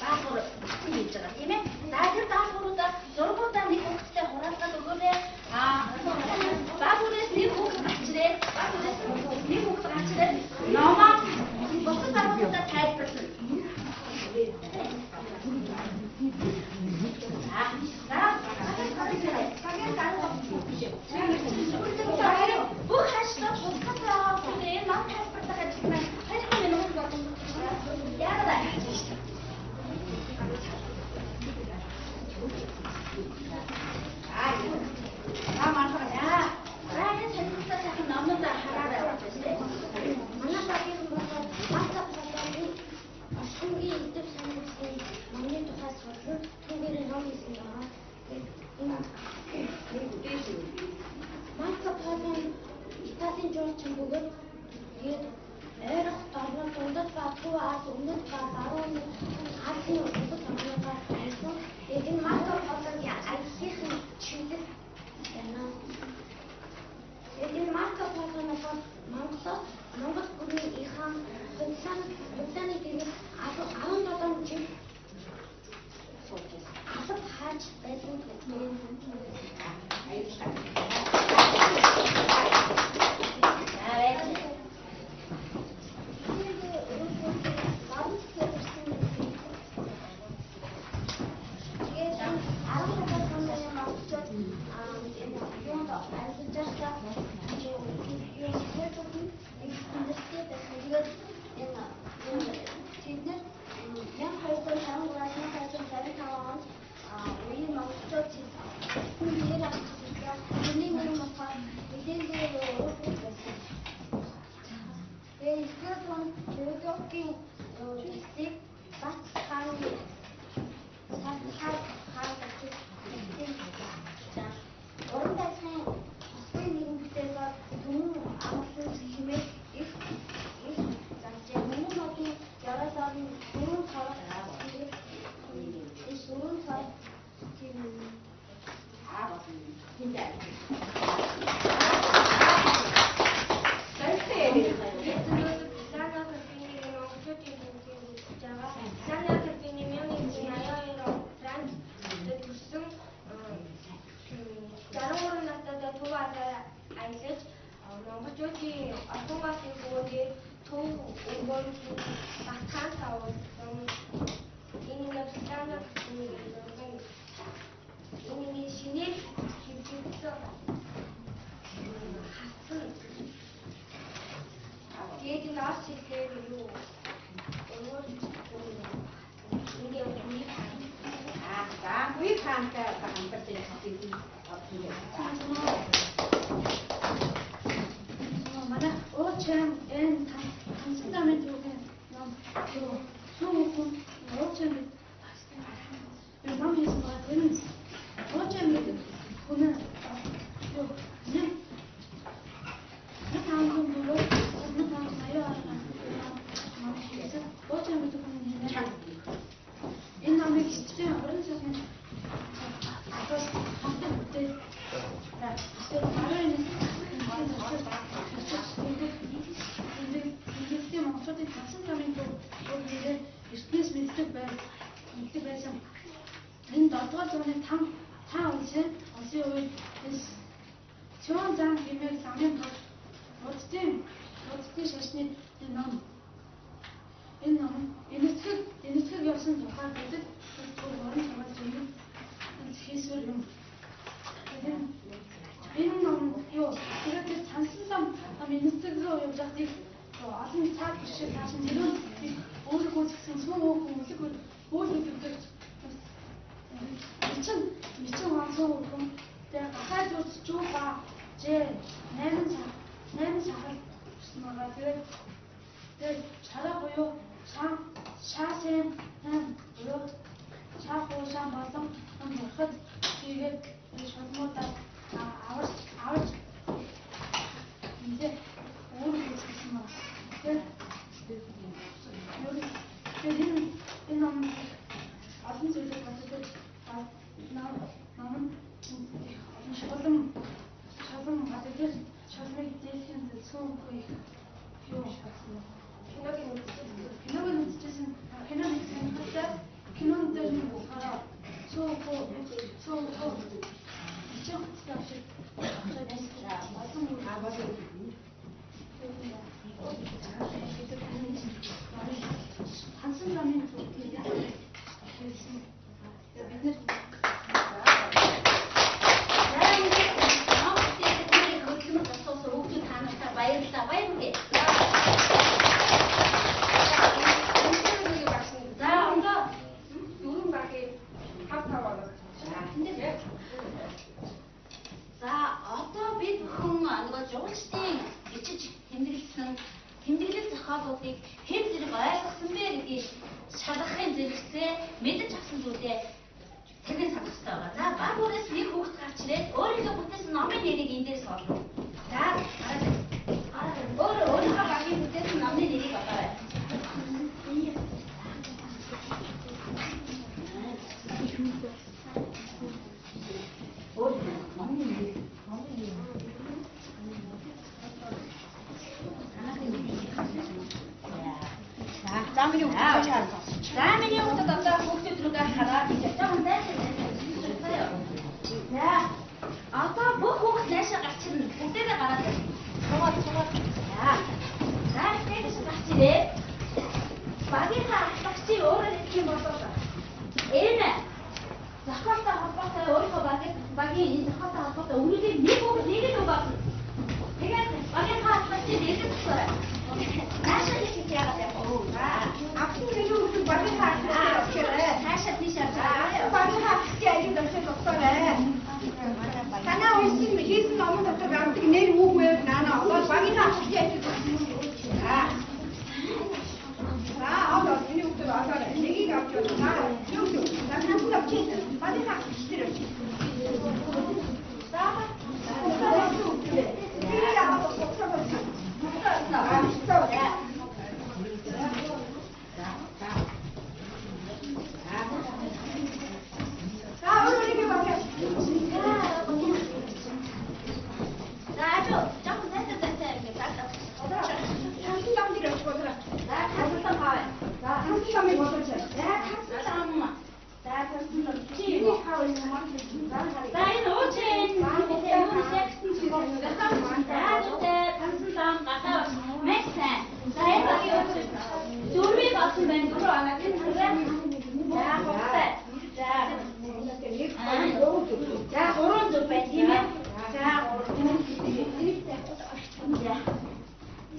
даалгавар хийж байгаа тийм ээ. За тэр даалгавруудаа зургуудаа нэг хүүхэдтэй хураалгаад өгөөрэй. Даалгавраас нэг хүүхэд гарчирээ. Даалгавраас нэг хүүхэд гарчирээ. Номоо бусад даалгавруудаа тайлбарлана. Бүх хаштаг бусдаа энэ нам тайлбарлах ажил маань 20 минут болно. Яагаад Монгол бүрийн ихаан хугацааны дээрээ 17 жил албад хааж байсан гэдэг. Киног үзчихсэн. Киног үзсэн. өөрийнхөө бүтээсэн номын нэрийг эндээс олно. За, өөрийнхөө багийн бүтээсэн номын нэрийг олоорой. За, миний хүүхдүүд одоо хүүхдүүд рүүгээ хараад жоохон дайсаа. За, одоо бүх хүүхд наашаа гарч ирнэ. Бүгдээрээ гараад байна. Суугаад. За, тэгээс гарч ирээ. Багийнхаа ахлагчийг өөрөөр хэлэх юм бол энэ зохиолтой холбоотой өөрийнхөө багийн энэ зохиолтой холбоотой үргэлжлээд нэг хүүхд нэг л болно. Тэгээд багийнхаа ахлагчийг нэрдэг болохоор наашаа хэлэх яагаад яах вэ? Авсан нэг хүүхд багийнхаа ахлагчийг наашаа тийшээ багийнхаа ахлагчийг аяг давшиж өгсөөрэй. Танаа уншин хийсэн номон дотор гардаг нэр үгүй наана одоо багийнхаа ахлагчийг аяг давшиж. Одоо энэ хүүхд одоо нэгийг авч яваа. Юу юу? Танаас авчих. Багийнхаа ахлагчид авчих.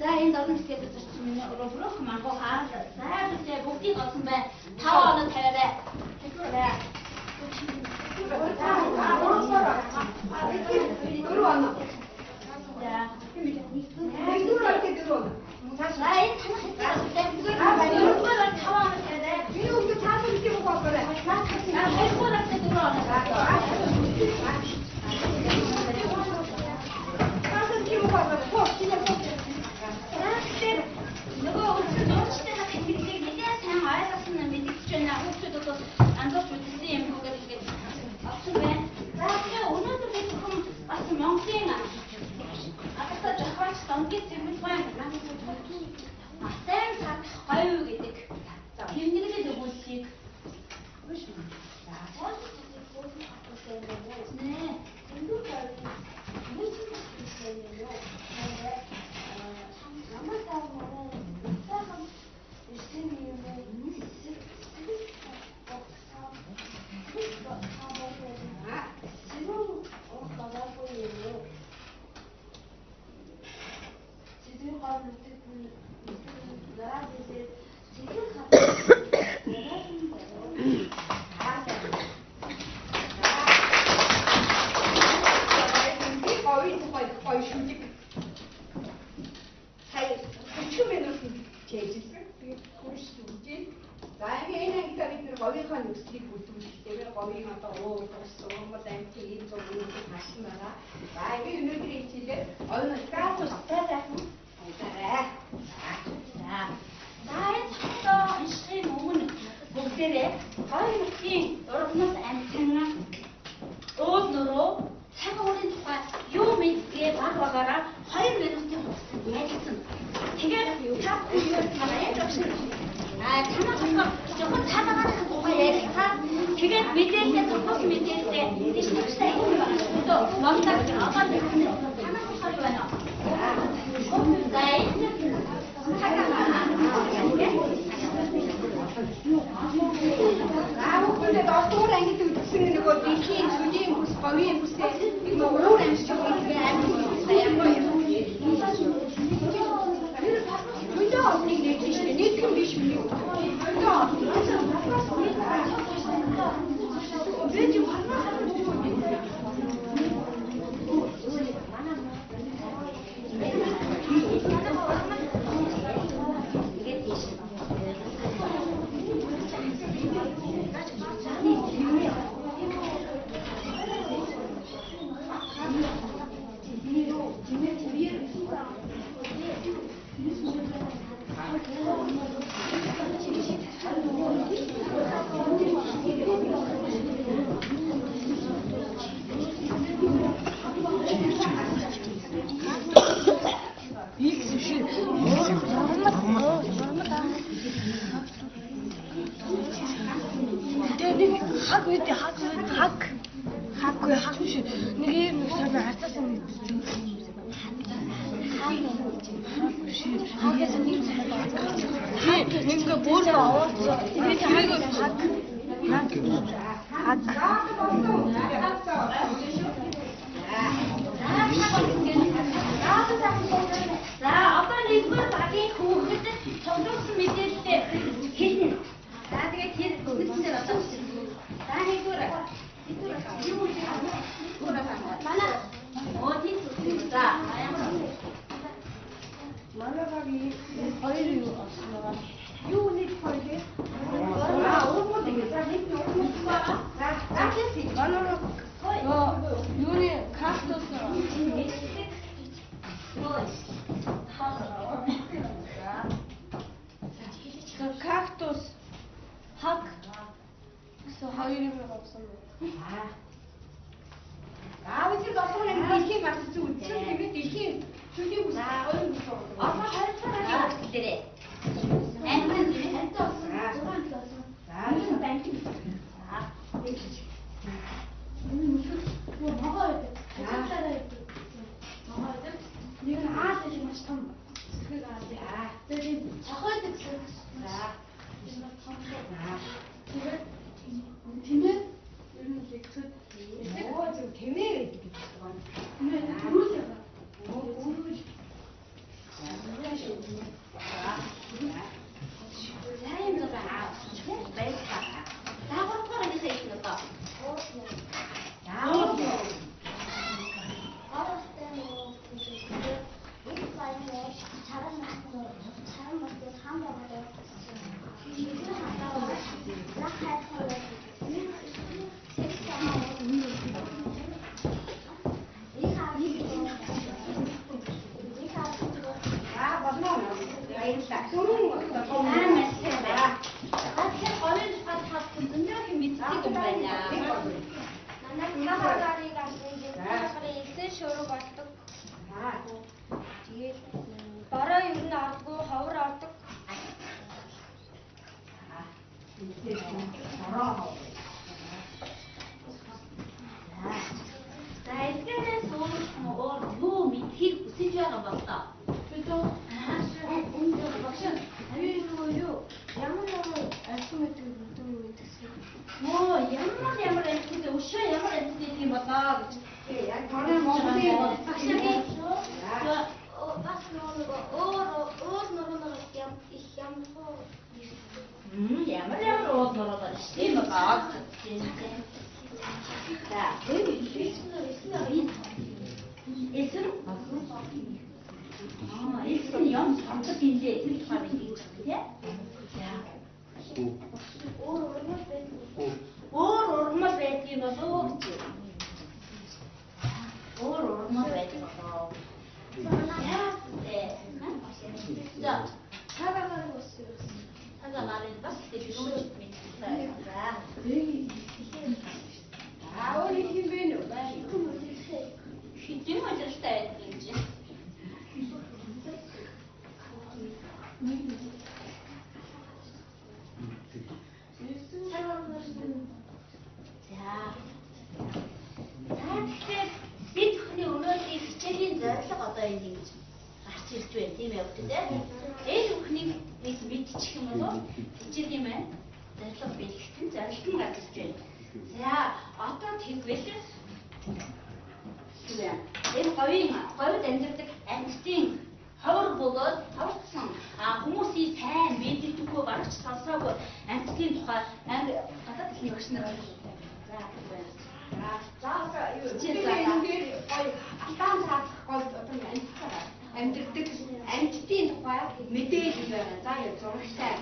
За энэ долоон хэсгээд очсон миний өрөөх мангуу хаа. За бүгдээ бүгдийг олсон бай. 5 оноо тавиарай. Мэдээ хаггүй шүү. Нэг юм сайн хатасан мэдчих юм. Хагаас нэг санаад ингээ бүр аваад тэгээд За одоо нэгдүгээр багийн хүүхэд цогцолсон мэдээлэлтэй хэлнэ. За тэгээд тэр үгсээр одоо. За нэгдүгээр юу гэж манай тийм за манай багийн хоёр юу болсон юу нэг хоёр урмууд ингэ за нэг урмууд байгаа. За тийм манай юуны кактус кактус хаг гэсэн хоёр юм болсон. Аавч доторх нэг дэлхийн гарч зүг үгүй тэгээд дэлхийн шүлийн үс хоёр үс болсон. Одоо харилцаагаа хэлээрэй. Амтан болсон. За энэ банк. За энэ могоо байдаг. Хацаараа байдаг. Могоо байдаг. Нэг нь аа гэж маш том сэтгэл аа. Тэгээд цохойд гэсэн. За энэ том. Тэгээд тэмээ ер нь лексүүд оо зөв тэмээ гэдэг байна. Тэмээ дөрүүл яа. Дөрүүл. Сайн байгаа. Баярлалаа. Даагуураар нэг хэлсэн одоо. Бараа ер нь ардгүй, ховор ардаг. За эдгээрээс өөр юу мэдхийг хүсэж байгаа болоо. Бидөө энэ багш юу ямар архи мэддэг мэддэг. Оо ямар архи өшөө ямар архи юм болоо гэж. Яг таны Монголын багшийн бас өөр нөрөөр их ямар өөр нөрөөр тийм байгаа. За эсрэг юм хамтад инлээ тэр тухай хийж байгаа тийм. Өөр урмал байдаг юм болоо гэж. Өөр урмал байдаг болоо. За цагаагаар болсон. Цагаагаар бас тийм юм мэдээ. За өөр юм бэ нөө? Хитэн ажиллатай байдаг юм чи. Тэгэхээр бид бүхний өнөөдрийн хичээлийн зорилго одоо энэ ингэж гарч ирж байна тийм ээ тийм. Энэ бүхнийг нэг мэдчих юм болов хичээлийн маань зорилго бэлтгэн зорилт нь гарч ирж байна. За одоо тэгвэл энэ говьд амьдардаг амьтдын ховор бөгөөд тавцсан хүмүүсийн сайн мэддэггүй барагч сонсоогүй амьтдын тухай гадаад хэлний багш нар ойлгуулдаг. За юу энэ алтан цаах гол одоо амьддаг амьтдын тухай мэдээлэл байна. За яа зурагтай.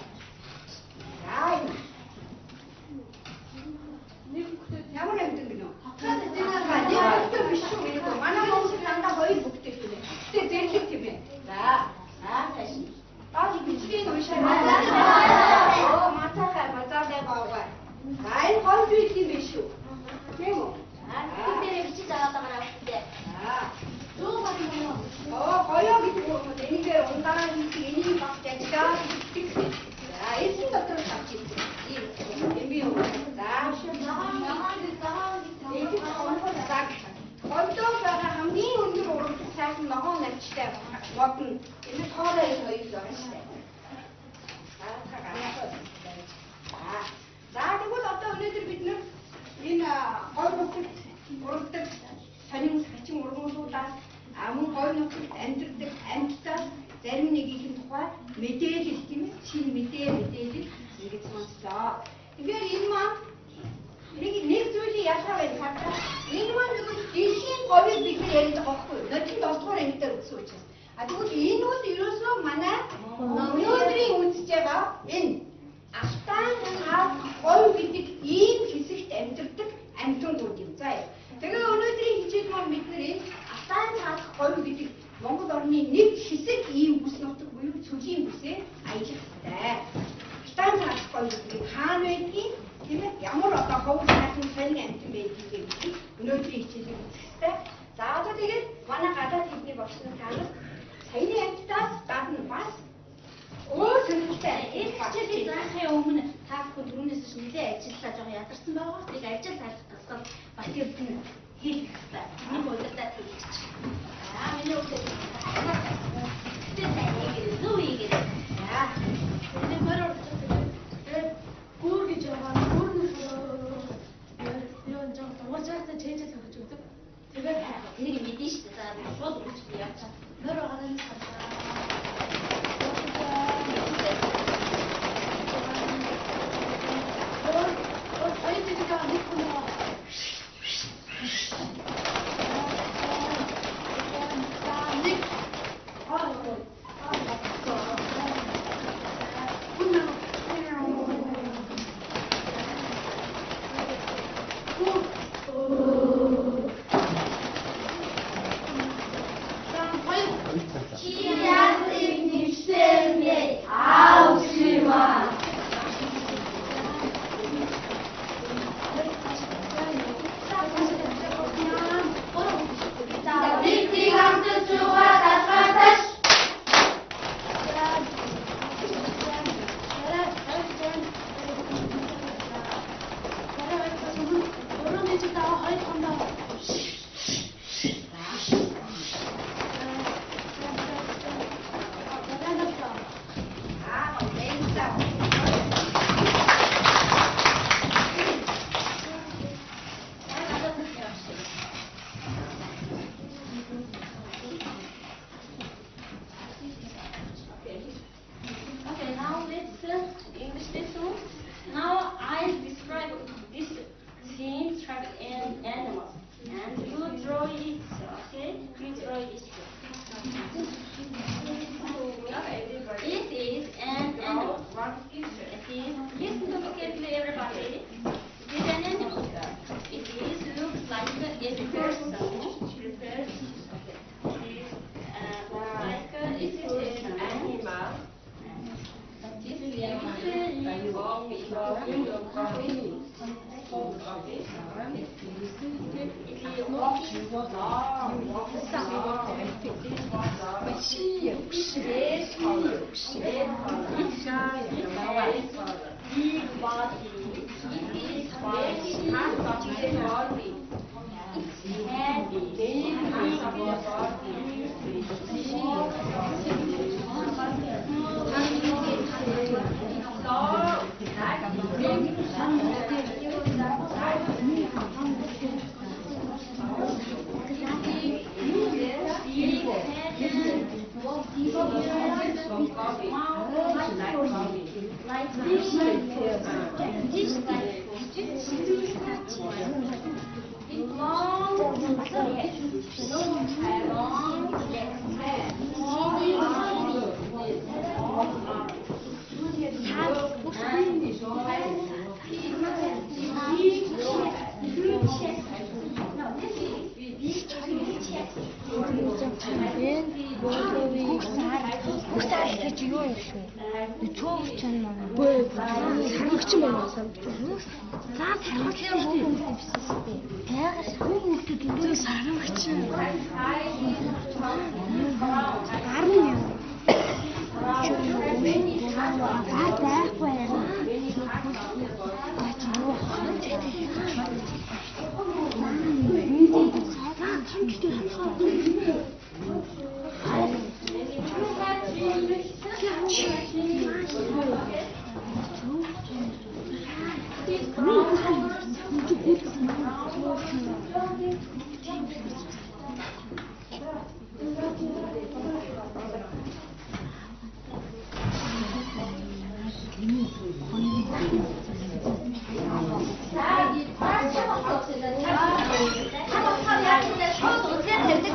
Нэг хүүхэд ямар амьдаг гинэ? Хатаа биш шүү гэдэг. Манай Монголд дандаа хоёр хүүхдтэй шүү дээ. Гэтэ зэрлэг тийм ээ. За тааш. Таад бичгийн уушаа. Оо матахаа базартай бааваа. Гай гол зүйл юм биш шүү. Тийм үү? Тэр бичиж аваад байгаа хэрэгтэй. Юу байна юм? Оо гоёо гэдэг юм. Энийгээр ундаан энийг багтааж байгаа. ялгаа байна хараа. Энэ маань нэг дэлхийн говийг бид нар яриад байгаа байхгүй юу? Ноцын 7 дугаар ангитаар өгсөн учраас. А тэгвэл энэ бол ерөөсөө манай өнөөдрийн үзэж байгаа энэ алтан цаад говь гэдэг ийм хэсэгт амьдардаг амьтангууд юм. За яа. Тэгээ өнөөдрийн хичээл маань бид нар энэ алтан цаад говь гэдэг Монгол орны нэг хэсэг ийм бүс нутаг буюу цөлийн бүсээ аялах хэрэгтэй. Алтан цаад говь гэдэг хаана байдгийг тийм ээ ямар одоо ховд сайхан сонин амьтан байдгийг гэдэг өнөөдрийн хичээлийг үзэх хэрэгтэй. За одоо тэгээд манай гадаад хэлний багш нар танаас саяны амьтдаас гадна бас өөр сонирхолтой Энэ хичээлийг заахын өмнө та бүхэн түрүүнээс ч нэлээд ажиллаа жоохон ядарсан байгаа. Тийг ажил тайлбарлах бас эрдэнэ хийх хэрэгтэй. Нэг удаа хийчих. Миний үгээр тэгээд тань зүү ийгээд. За. Тэгээд мөрөөр тэгээд гүр гэж байгаа. Гүр нь юу жоо дуусаад чэйжэл өгч өгдөг. Тэгээд тэрийг мэдэн шүү дээ. За шууд өгч яач. Мөрөөр гараад сараа.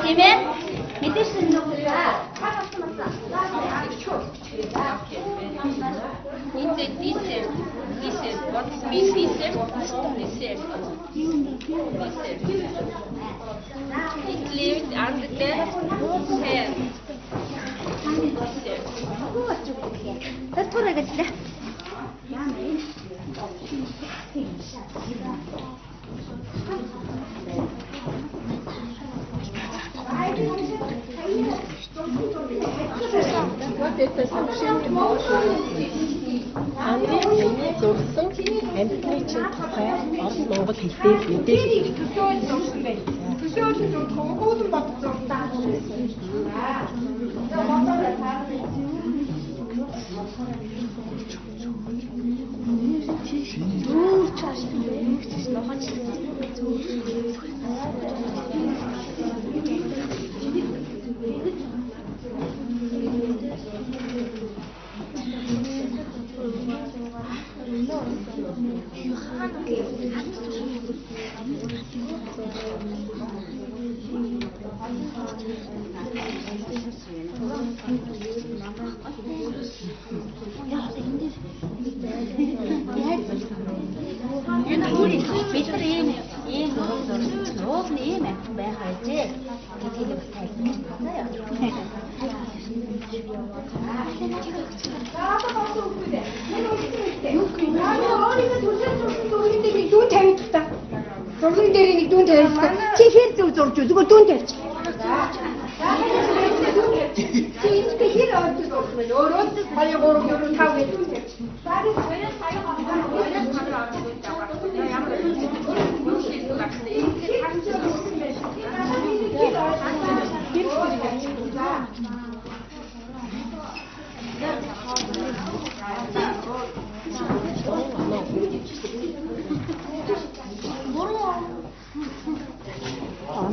Тийм ээ. Мэдээж нөхөдөө хагас мацаа. This is what means this is. It lived under the hair. Татвар гэдэг. Анхны зурсан амьтны чинь тухай орон монгол хэлээр мэдээлэл төсөөлж хөөсөн бодсон. Бид нар ийм нуур нь ийм амт байгаа啫. Тэгийг бас тайлбарлах байна. Зургийн дээр нэг дүүн тавьчихсан. Чи хэр зөв зурж үү? Зүгээр дүүн тавьчих. Чи энэ хэр орж зурж байна? Өөрөө 2 3 4 5 гэж дүүн тавьчих.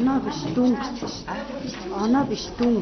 оноо биш дүн гэж. Оноо биш дүн.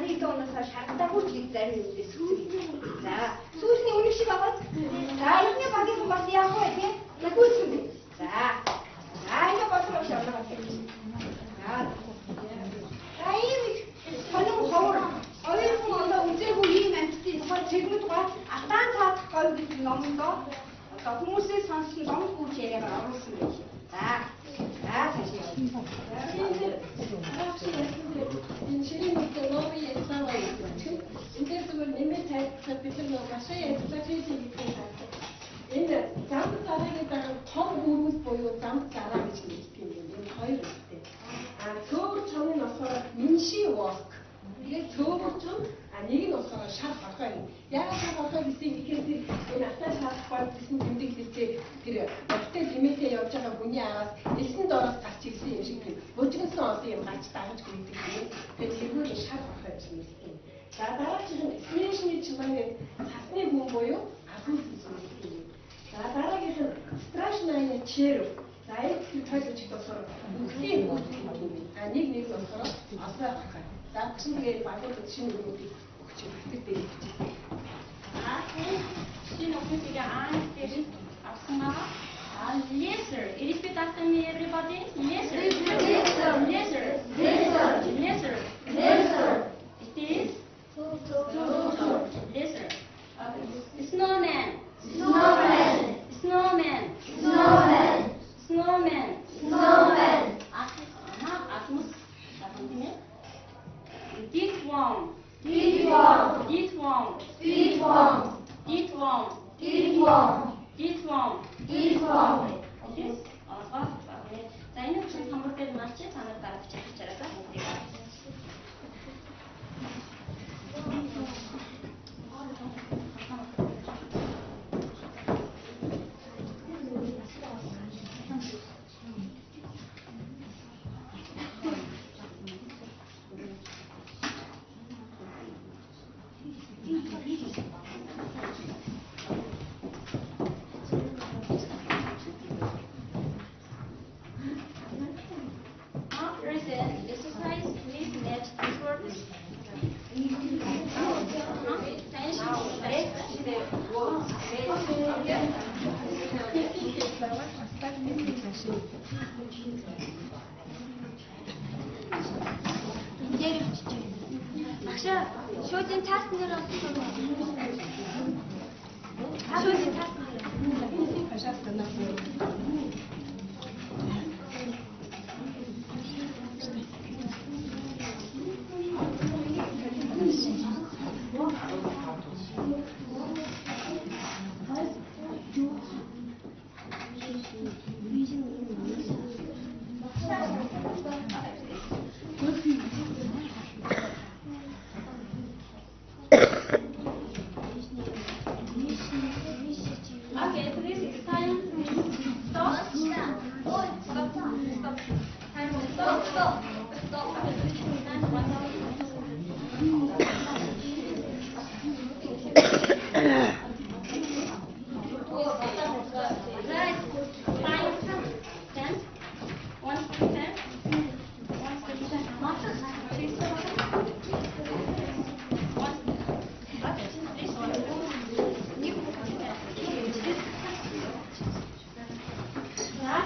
1 оноосоо шаардлагагүй жилиг зарим үедээ сүцэг. За, сүүсний үнэг шиг байгаа. За, эхний багийн хүн бас яах вэ тийм? Нагүүлсэн бэ. За, энэ бодлого шалгах юм. За, ийм сонин ховор оюутан ондоо үзээгүй ийм амьтдын тухай цэгмэд гоо атаан цаадах говь гэдэг номондоо одоо хүмүүсээ сонссон ном хүүч яриагаар оруулсан байх. За, цаашаа явъя. Энэ шинэ новый ясаа байна. Энд зүгээр нэмээд тайлбарлах бид нар машин ярьцлаа хийдэг гэдэг байна. Энэ зам царайг байгаа том хүмүүс буюу зам царай гэж хэлдэг юм. Энэ хоёр үстэй. Цөөхөр чамны болохоор минши walk. Тэгээд цөөхөр ч нэг нь болохоор шар хорхой юм. Яагаад шар хорхой гэсэн ихээр энэ атаа шарахгүй гэсэн тэмдэг хэлтэй тэр өтөл лимитээ явж байгаа хүний араас элсэн доороос гарч ирсэн юм шиг тийм. Бөжгөнсөн олон юм гарч дагаж гүйдэг юм. Тэгээд тэргээр шар хорхой гэж хэлдэг. За дараагийн экспресшний чимээ цасны хүн буюу агуул гэсэн юм. За дараагийнх нь страшная черв. За энэ тойлогч болохоор үхлийн хүн юм. Нэг болохоор асраа гарах. За чингээ багууд шинэ үгүүдийг өгч өгдөг дээ. Шинэ үгүүдийг аанаас авсан байгаа. Laser. Repeat after me, everybody. Laser. It is laser. Snowman. За энэ үгшин хамбургад марч танаар гаргаж чадчих чараа бүгдийг. Багшаа шуудын таасан дээр авсан. Шуудын таасан дээр. Пожалуйста, на Okay, please, it's time. Stop.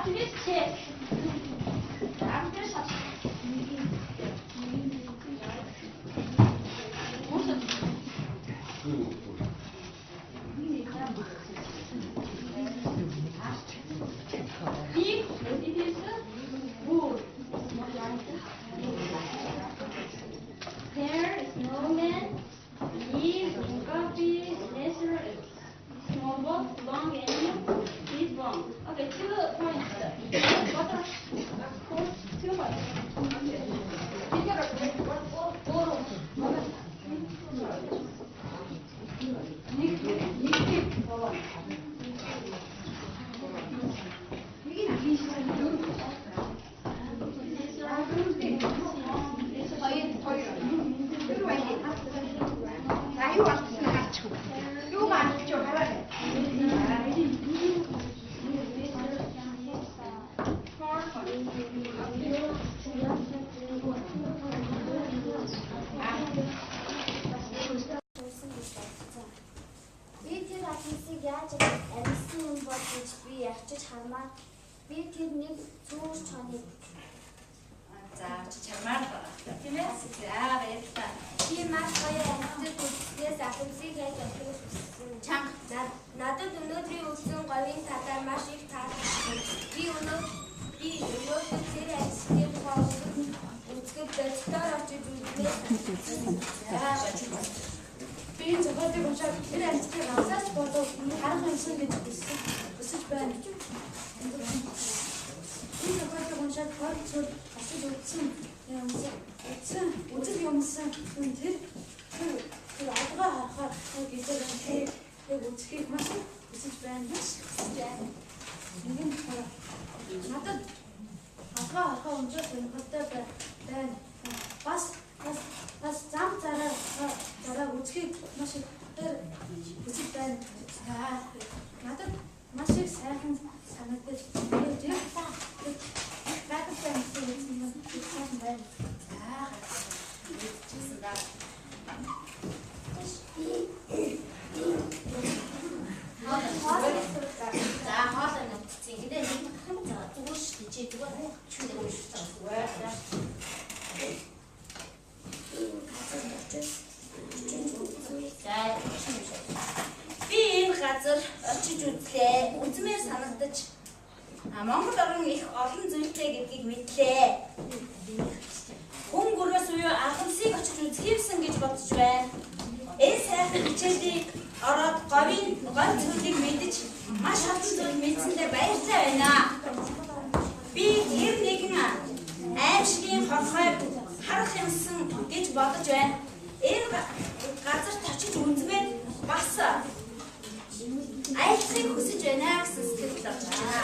Please check. There is snowman, leaf, coffee, laser, small box, long animal, big bomb. Okay, 2 points. What are 2 points? 자, 이거 왔으면 같이 요거 안 좀 하라래. Four points. яаж амьдсан юм бол гэж би ячиж хармаар би тэр нэг цөөр чоныг За чармаар байна. Тийм ээ. За баярлалаа. би маш гоё амьдсан үзснээс ахимсыг яаж авах хүссэн. Чанга. Надад өнөөдрийн үлсэн говийн талаар маш их таалагдсан. Би өнөөдөр тэр ажлын үзэхэд дэвтэр очиж үзлээ. Би зөвхөн уншаад тэр ажлыг авсаж бодов харах юмсан гэж хүсэж байна. Би зөвхөн уншаад бодсон асууж үзсэн юмсан тэр алгаа харахаар гэж яг үзхийг маш хүсэж байна. Нэгэн надад алгаа харахаа уншаад өнөхтэй байна. Бас зам зараа үзхийг маш их хүсэж байна. Надад маш их сайхан санагдаж байна. Би энэ газар очиж үзлээ. Үзмээр санагдаж Монгол орн их олон зүйлтэй гэдгийг мэдлээ. Хүн гөрөөс буюу алхамсыг очиж үзхийвсэн гэж бодож байна. Энэ сайхан хичээлийг ороод говийн зүйлийг мэдэж маш олон зүйл мэдсэндээ баяртай байна. Би тэр нэгэн аимшигын хорхойг харах юмсан гэж бодож байна. Энэ газарт очиж үзмээр бас аялахыг хүсэж байна гэсэн сэтгэл авч байна.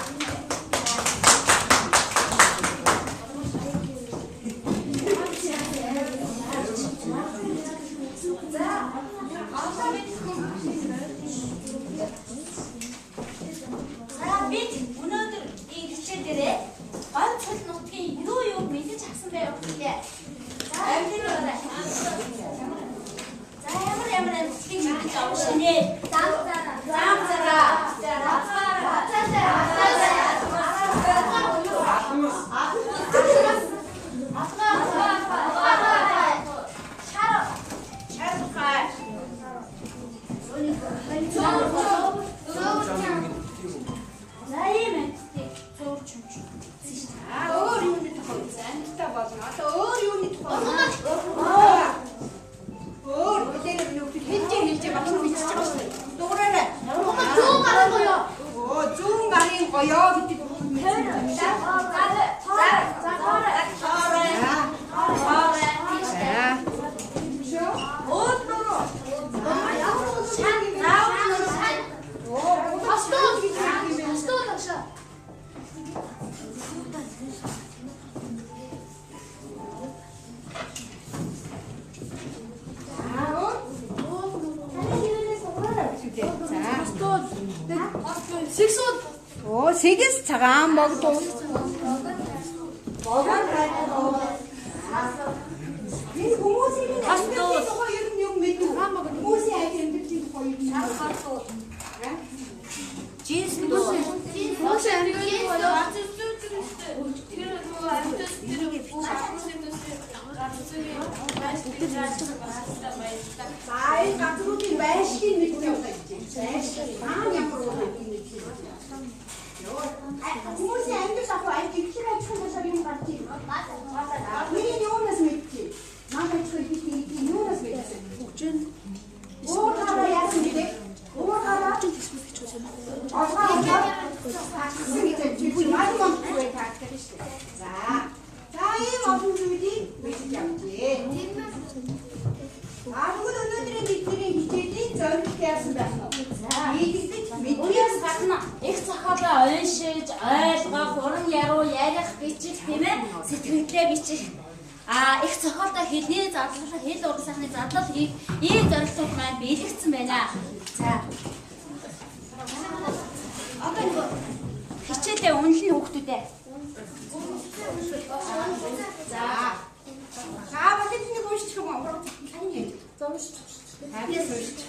Бид өнөөдөр энэ хичээл дээрээ гол цол нутгийн юу мэдэж авсан байв гэхдээ. За ямар амжилтыг мэдэж авсан нэ? Зам зараа. Сегс цагаан богдуу. Энэ хүмүүсийн тухай ер нь юм мэдв. Хүмүүсийн айдентичийн тухай ер нь харахгүй. Жинс Хүмүүсийн англи ахаа айдентичийн чухал юм гарч ирсэн. Миний юунаас мэдчих. Манай чөлөөний юунаас мэдсэн. Уурхаараа яасан бэ? Уурхаараа За ийм олон зүйлийг мэдэж авчээ. Агуул өнөөдрийн бидний хичээлийн зорилт яасан байх вэ? Үеэс гадна их цахаалаа уншиж, ойлгох, уран яруу ярих бичих тийм ээ сэтгэлдээ бичих. Их цохолтой хэлний задлал, хэл уран сайхны задлал ийм зорилтууд маань биелэгдсэн байна. За. Одоо нэг хичээлээ үнэлнэ хүүхдүүдээ. За. Хаавал тэдний уншчих юм уу? Тань. За уншчих. Хавьяас уншчих.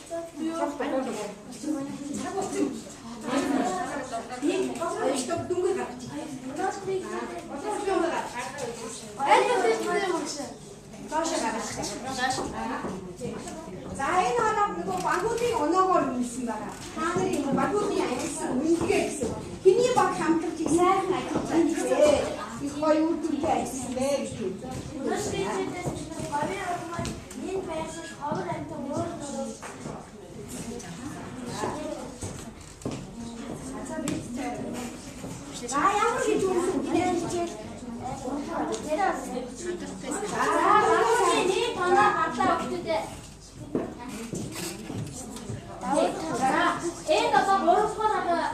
Ангуудын ангисан үндэгээ гэсэн. Хэний баг хамтарч сайхан ажиллаж байна. Их гоё үр дүнтэй ажилласан бэ гэж. Өнөөдрийдээс говийн урмаар нэг байшин ховор амтан өөр нөрөө. Ямар гэж үүсэх вэ? Нэг танаа гарлаа өгчтэй. Энэ одоо 3 дугаар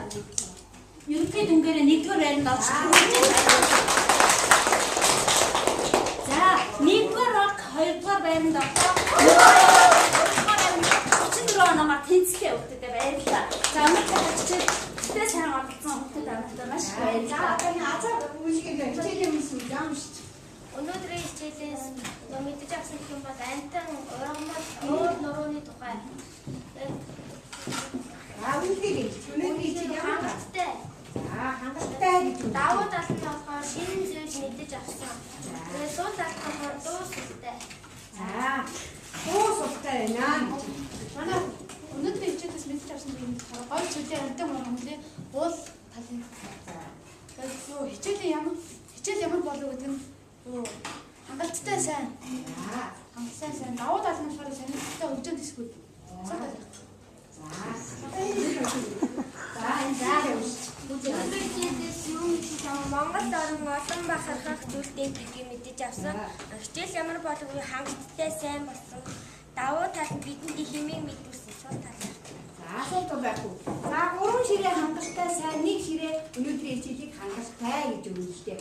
ерөнхий дүнгээр 1-р байранд авч за 1-р баг 2-р байранд авсан. 34 оноор тэнцлээ өгдөг баярлалаа. За өнөөдөр чичээ сайн олдсон хүмүүст амттай маш их баярлалаа. За энэ азар үйлгээд хичээлийн юм яам шүү. Өнөөдрийн хичээлээс мэдэж авсан юм бол антан ургамал өөр нурууны тухай. Үйлгээд өнөөдрийн хичээл ямар байна? Хангалттай. Хангалттай гэж. Давуу тал нь болохоор шинэ зүйл мэдэж авсан. Тэгээд дуу тал нь болохоор дуу сүлтэй. За. Оо сухтай байна. Манай өнөөдрийн хичээлээс мэдэж авсан юм болохоор гол зүйлээ антан ургамлын уул талын. Тэгээд юу хичээл ямар болов гэдэг нь хангалттай сайн. Хангалттай сайн. Давуу тал нь болохоор сонирхолтой өвчнөд хэсгүүд. Өнөөдрийн хичээлээс юу мэдэж авсан? Монгол орн олон бахархах зүйлтэй гэдгийг мэдэж авсан. Хичээл ямар болов уу хангалттай сайн болсон. Давуу тал нь бидний хэмээн мэдүүлсэн сул талаар. Асуулт байхгүй. За 3 ширээ хангалттай сайн, 1 ширээ өнөөдрийн хичээлийг хангалттай гэж өгнө шүү дээ.